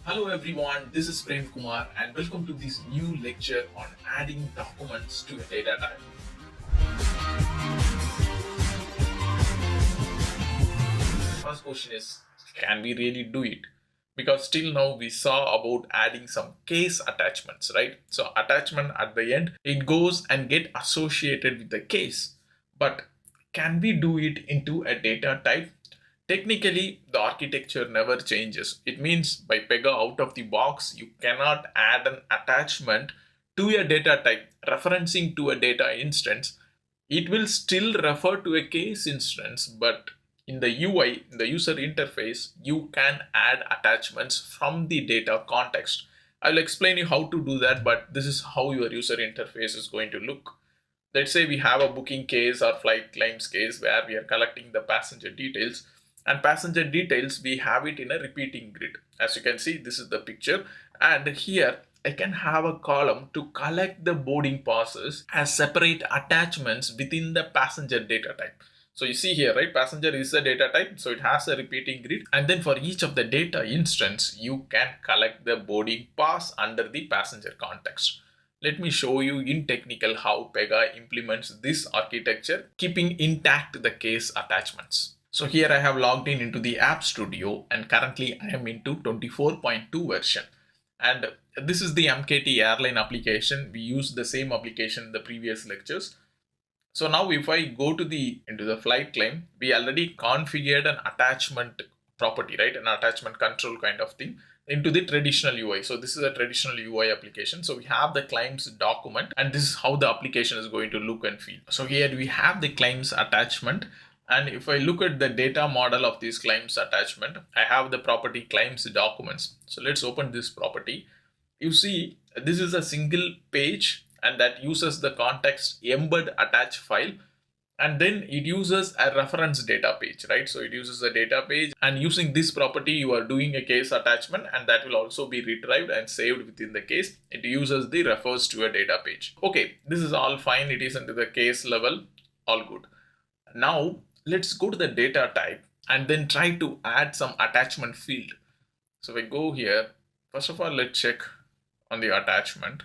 Hello everyone, this is Prem Kumar and welcome to this new lecture on adding documents to a data type. First question is, can we really do it? Because till now we saw about adding some case attachments, right? So attachment at the end, it goes and get associated with the case. But can we do it into a data type? Technically, the architecture never changes. It means by Pega out of the box, you cannot add an attachment to a data type referencing to a data instance. It will still refer to a case instance, but in the UI, in the user interface, you can add attachments from the data context. I'll explain you how to do that, but this is how your user interface is going to look. Let's say we have a booking case or flight claims case where we are collecting the passenger details, and passenger details we have it in a repeating grid. As you can see, this is the picture, and here I can have a column to collect the boarding passes as separate attachments within the passenger data type. So you see here, right, passenger is a data type, so it has a repeating grid, and then for each of the data instance you can collect the boarding pass under the passenger context. Let me show you in technical how Pega implements this architecture, keeping intact the case attachments. So here I have logged in into the App Studio, and currently I am into 24.2 version. And this is the MKT airline application. We used the same application in the previous lectures. So now if I go to into the flight claim, we already configured an attachment property, right? An attachment control kind of thing into the traditional UI. So this is a traditional UI application. So we have the claims document, and this is how the application is going to look and feel. So here we have the claims attachment. And if I look at the data model of this claims attachment, I have the property claims documents. So let's open this property. You see, this is a single page, and that uses the context embed attach file, and then it uses a reference data page, right? So it uses a data page, and using this property you are doing a case attachment, and that will also be retrieved and saved within the case. It uses the refers to a data page. Okay, this is all fine. It is into the case level, all good. Now let's go to the data type and then try to add some attachment field. So we go here. First of all, let's check on the attachment.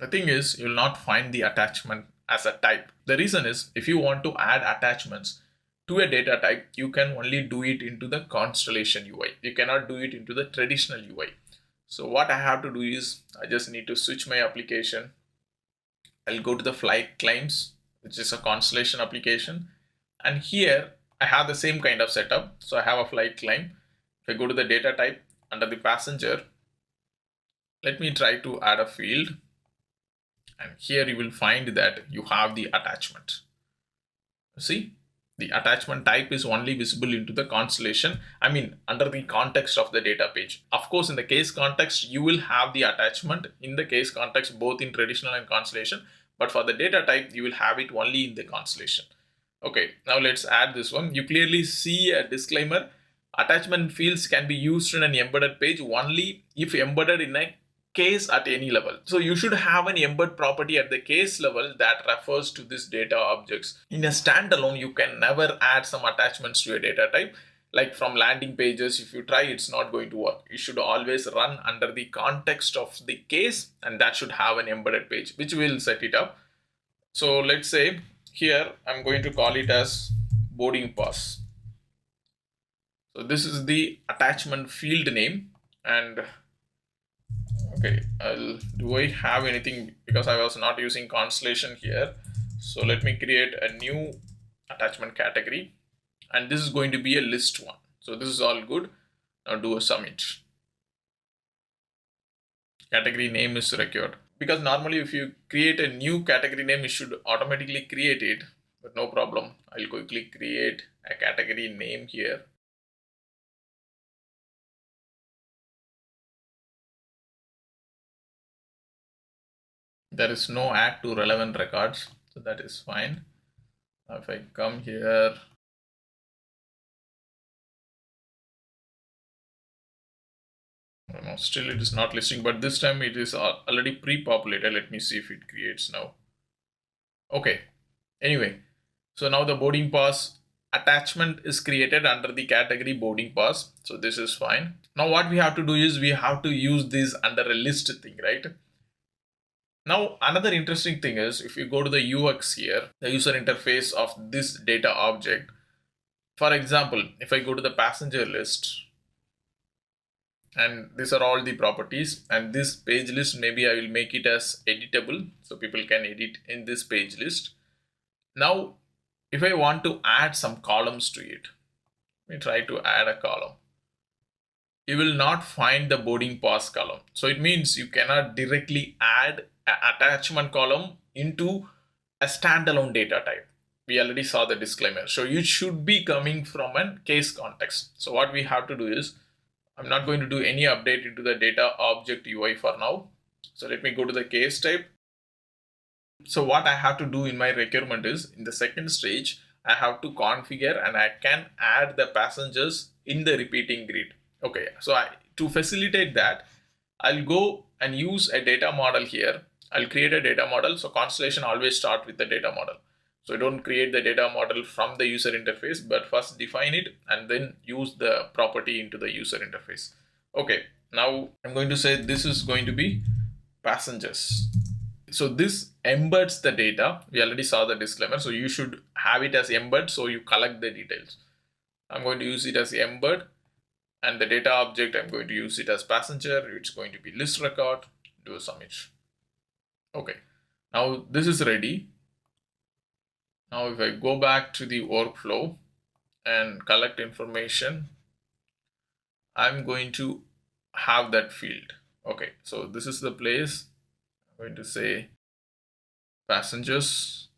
The thing is, you will not find the attachment as a type. The reason is, if you want to add attachments to a data type, you can only do it into the Constellation UI. You cannot do it into the traditional UI. So what I have to do is, I just need to switch my application. I'll go to the flight claims, which is a Constellation application. And here I have the same kind of setup. So I have a flight claim. If I go to the data type under the passenger, let me try to add a field. And here you will find that you have the attachment. See, the attachment type is only visible into the Constellation. I mean, under the context of the data page. Of course, in the case context, you will have the attachment in the case context, both in traditional and Constellation. But for the data type, you will have it only in the Constellation. Okay, now let's add this one. You clearly see a disclaimer. Attachment fields can be used in an embedded page only if embedded in a case at any level. So you should have an embed property at the case level that refers to this data objects. In a standalone, you can never add some attachments to a data type. Like from landing pages, if you try, it's not going to work. You should always run under the context of the case, and that should have an embedded page, which will set it up. So let's say here I'm going to call it as boarding pass. So this is the attachment field name. And okay, do I have anything, because I was not using Constellation here. So let me create a new attachment category, and this is going to be a list one. So this is all good. Now do a submit. Category name is required, because normally if you create a new category name, it should automatically create it, but no problem. I'll quickly create a category name here. There is no add to relevant records, so that is fine. Now if I come here, no, still it is not listing, but this time it is already pre-populated. Let me see if it creates now. Okay, anyway, so now the boarding pass attachment is created under the category boarding pass. So this is fine. Now what we have to do is we have to use this under a list thing, right? Now another interesting thing is if you go to the UX here, the user interface of this data object. For example, if I go to the passenger list, and these are all the properties, and this page list, maybe I will make it as editable so people can edit in this page list. Now if I want to add some columns to it, let me try to add a column. You will not find the boarding pass column. So it means you cannot directly add an attachment column into a standalone data type. We already saw the disclaimer. So it should be coming from a case context. So what we have to do is, I'm not going to do any update into the data object UI for now. So let me go to the case type. So what I have to do in my requirement is, in the second stage, I have to configure and I can add the passengers in the repeating grid. Okay, so to facilitate that, I'll go and use a data model here. I'll create a data model. So Constellation always start with the data model. So don't create the data model from the user interface, but first define it and then use the property into the user interface. Okay, now I'm going to say this is going to be passengers. So this embeds the data. We already saw the disclaimer. So you should have it as embed so you collect the details. I'm going to use it as embed, and the data object, I'm going to use it as passenger. It's going to be list record, do a submit. Okay, now this is ready. Now if I go back to the workflow and collect information, I'm going to have that field. Okay, so this is the place. I'm going to say passengers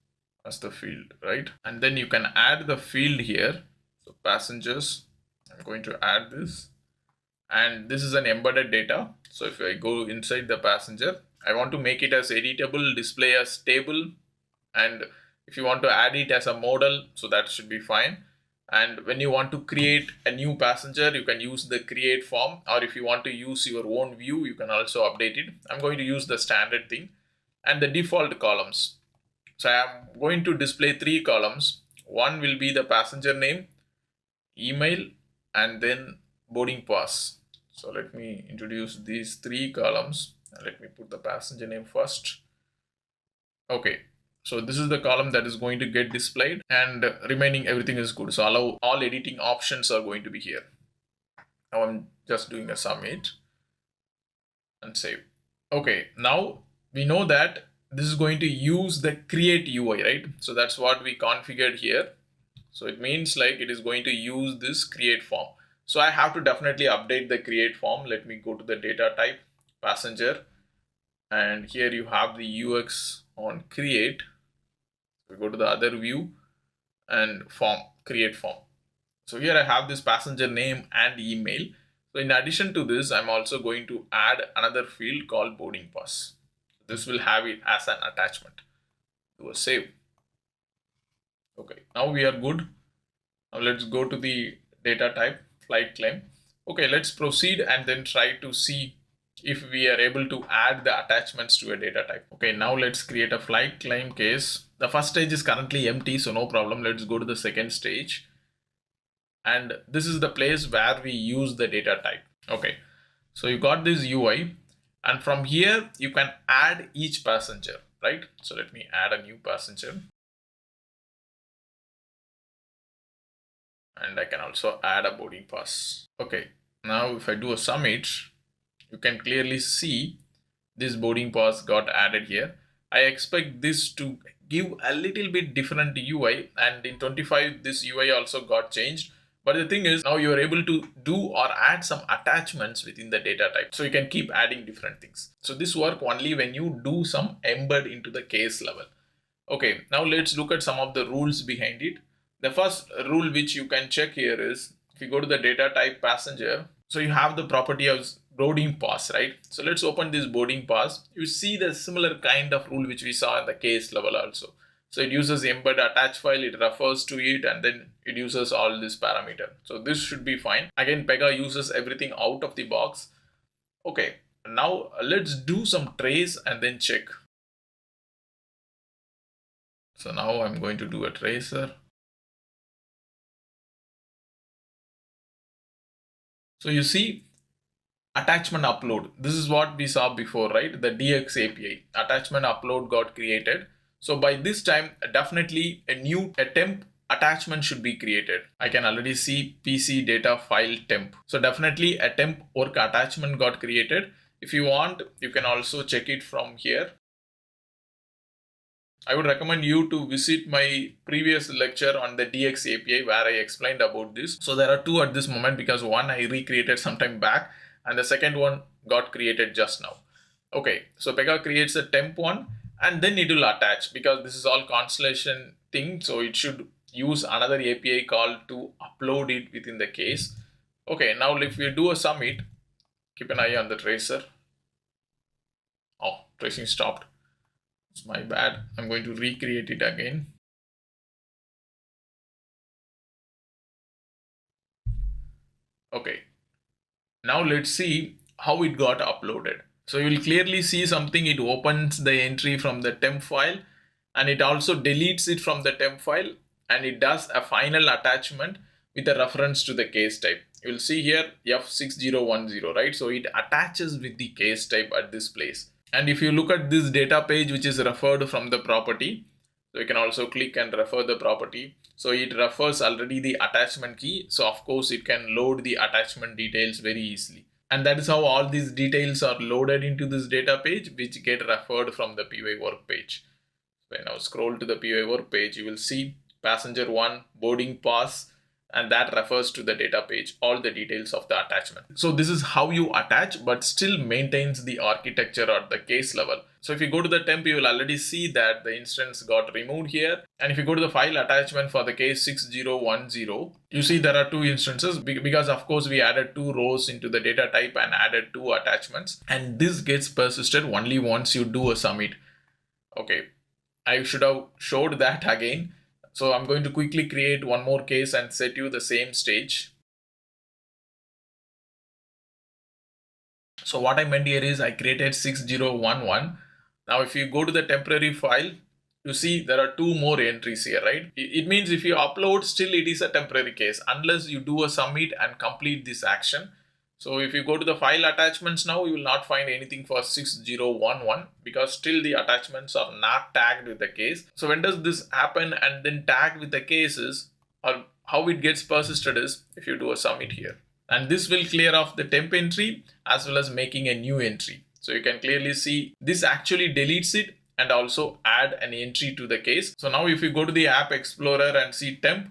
as the field, right? And then you can add the field here. So passengers, I'm going to add this, and this is an embedded data. So if I go inside the passenger, I want to make it as editable, display as table, and if you want to add it as a model, so that should be fine. And when you want to create a new passenger, you can use the create form, or if you want to use your own view, you can also update it. I'm going to use the standard thing and the default columns. So I am going to display 3 columns. One will be the passenger name, email, and then boarding pass. So let me introduce these 3 columns. Let me put the passenger name first. Okay, so this is the column that is going to get displayed, and remaining everything is good. So allow all editing options are going to be here. Now I'm just doing a submit and save. Okay, now we know that this is going to use the create UI, right? So that's what we configured here. So it means like it is going to use this create form. So I have to definitely update the create form. Let me go to the data type, passenger, and here you have the UX on create. We go to the other view and form, create form. So here I have this passenger name and email. So in addition to this, I'm also going to add another field called boarding pass. This will have it as an attachment. Do a save. Okay, now we are good. Now let's go to the data type, flight claim. Okay, let's proceed and then try to see if we are able to add the attachments to a data type. Okay, now let's create a flight claim case. The first stage is currently empty, so no problem. Let's go to the second stage. And this is the place where we use the data type. Okay, so you got this UI, and from here you can add each passenger, right? So let me add a new passenger. And I can also add a boarding pass. Okay, now if I do a submit, you can clearly see this boarding pass got added here. I expect this to give a little bit different UI, and in 25 this UI also got changed. But the thing is, now you are able to do or add some attachments within the data type. So you can keep adding different things. So this work only when you do some embed into the case level. Okay, now let's look at some of the rules behind it. The first rule which you can check here is, if you go to the data type passenger, so you have the property of boarding pass, right? So let's open this boarding pass. You see the similar kind of rule which we saw in the case level also. So it uses embed attach file, it refers to it, and then it uses all this parameter. So this should be fine. Again, Pega uses everything out of the box. Okay, now let's do some trace and then check. So now I'm going to do a tracer. So you see attachment upload. This is what we saw before, right? The DX API attachment upload got created. So by this time, definitely a temp attachment should be created. I can already see PC data file temp. So definitely a temp work attachment got created. If you want, you can also check it from here. I would recommend you to visit my previous lecture on the DX API where I explained about this. So there are two at this moment because one I recreated some time back and the second one got created just now. Okay, so Pega creates a temp one and then it will attach because this is all Constellation thing. So it should use another API call to upload it within the case. Okay, now if we do a submit, keep an eye on the tracer. Oh, tracing stopped. It's my bad. I'm going to recreate it again. Okay. Now let's see how it got uploaded. So you will clearly see something. It opens the entry from the temp file and it also deletes it from the temp file and it does a final attachment with a reference to the case type. You will see here F6010, right? So it attaches with the case type at this place. And if you look at this data page, which is referred from the property, so you can also click and refer the property. So it refers already the attachment key. So of course it can load the attachment details very easily. And that is how all these details are loaded into this data page, which get referred from the PY work page. So now scroll to the PY work page, you will see passenger 1 boarding pass, and that refers to the data page, all the details of the attachment. So this is how you attach, but still maintains the architecture at the case level. So if you go to the temp, you will already see that the instance got removed here. And if you go to the file attachment for the case 6010, you see there are two instances because of course we added two rows into the data type and added two attachments. And this gets persisted only once you do a submit. Okay, I should have showed that again. So I'm going to quickly create one more case and set you the same stage. So what I meant here is I created 6011. Now if you go to the temporary file, you see there are two more entries here, right? It means if you upload, still it is a temporary case unless you do a submit and complete this action. So if you go to the file attachments now, you will not find anything for 6011 because still the attachments are not tagged with the case. So when does this happen and then tag with the cases, or how it gets persisted is if you do a submit here. And this will clear off the temp entry as well as making a new entry. So you can clearly see this actually deletes it and also add an entry to the case. So now if you go to the app explorer and see temp,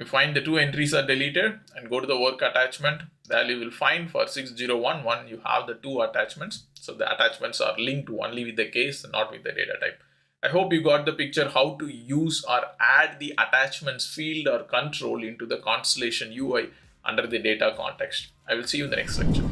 you find the two entries are deleted and go to the work attachment. There you will find for 6011 you have the two attachments. So the attachments are linked only with the case, not with the data type. I hope you got the picture how to use or add the attachments field or control into the Constellation UI under the data context. I will see you in the next lecture.